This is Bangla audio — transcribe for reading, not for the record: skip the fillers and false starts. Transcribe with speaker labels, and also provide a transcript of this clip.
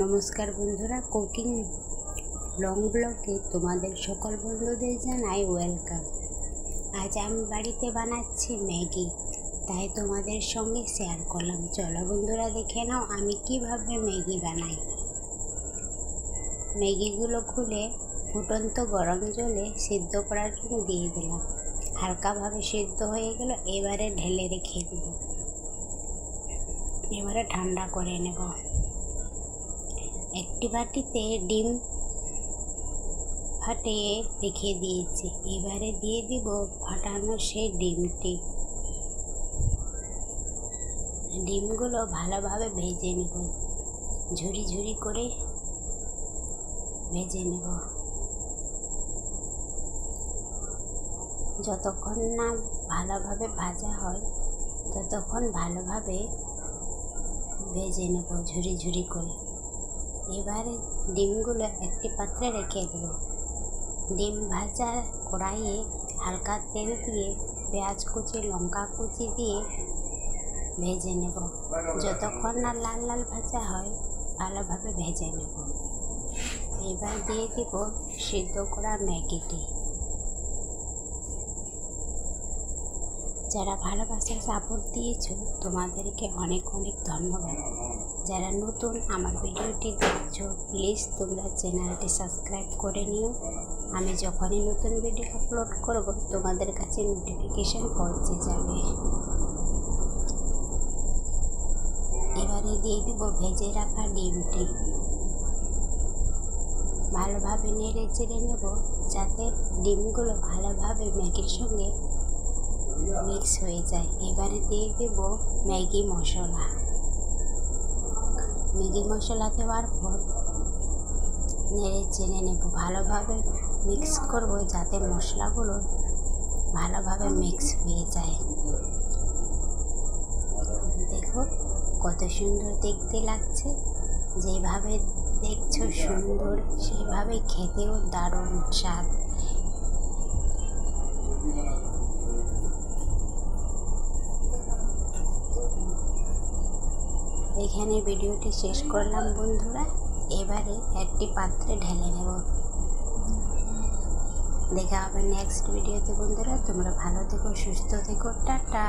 Speaker 1: নমস্কার বন্ধুরা, কুকিং লং ব্লগে তোমাদের সকল বন্ধুদের জানাই ওয়েলকাম। আজ আমি বাড়িতে বানাচ্ছি ম্যাগি, তাই তোমাদের সঙ্গে শেয়ার করলাম। চলো বন্ধুরা, দেখে নাও আমি কিভাবে ম্যাগি বানাই। ম্যাগিগুলো খুলে ফুটন্ত গরম জলে সিদ্ধ করার জন্য দিয়ে দিলাম। হালকাভাবে সিদ্ধ হয়ে গেল, এবারে ঢেলে রেখে দেব। এবারে ঠান্ডা করে নেব। একটি বাটিতে ডিম ফাটিয়ে রেখে দিয়েছি, এবারে দিয়ে দিব ফাটানো সেই ডিমগুলো ভালোভাবে ভেজে নেব। ঝুরি ঝুরি করে ভেজে নেব। যতক্ষণ না ভালোভাবে ভাজা হয় ততক্ষণ ভালোভাবে ভেজে নেব ঝুরি ঝুরি করে। এবারে ডিমগুলো একটি পাত্রে রেখে দেব। ডিম ভাজা কড়াইয়ে হালকা তেল দিয়ে পেঁয়াজ কুচি, লঙ্কা কুচি দিয়ে ভেজে নেব। যতক্ষণ না লাল লাল ভাজা হয় ভালোভাবে ভেজে নেব। এবার দিয়ে দেব সিদ্ধ করা ম্যাগিটি। যারা ভালোবাসার সাপোর্ট দিয়েছো তোমাদেরকে অনেক অনেক ধন্যবাদ। যারা নতুন আমার ভিডিওটি দেখছো, প্লিজ তোমরা চ্যানেলটি সাবস্ক্রাইব করে নিও। আমি যখনই নতুন ভিডিও আপলোড করব তোমাদের কাছে নোটিফিকেশন পৌঁছে যাবে। এবারে দিয়ে দেব ভেজে রাখা ডিমটি। ভালোভাবে নেড়ে চেড়ে নেব যাতে ডিমগুলো ভালোভাবে ম্যাগির সঙ্গে মিক্স হয়ে যায়। এবারে দিয়ে দেব ম্যাগি মশলা। ম্যাগি মশলা দেওয়ার পর নেড়ে চেড়ে নেব। ভালোভাবে মিক্স করব যাতে মশলাগুলো ভালোভাবে মিক্স হয়ে যায়। দেখো কত সুন্দর দেখতে লাগছে। যেভাবে দেখছো সুন্দর, সেভাবে খেতেও দারুণ স্বাদ। এখানে ভিডিওটি শেষ করলাম বন্ধুরা। এবারে একটি পাত্রে ঢেলে নেব। দেখা হবে নেক্সট ভিডিওতে বন্ধুরা। তোমরা ভালো থেকো, সুস্থ থেকো, টাটা।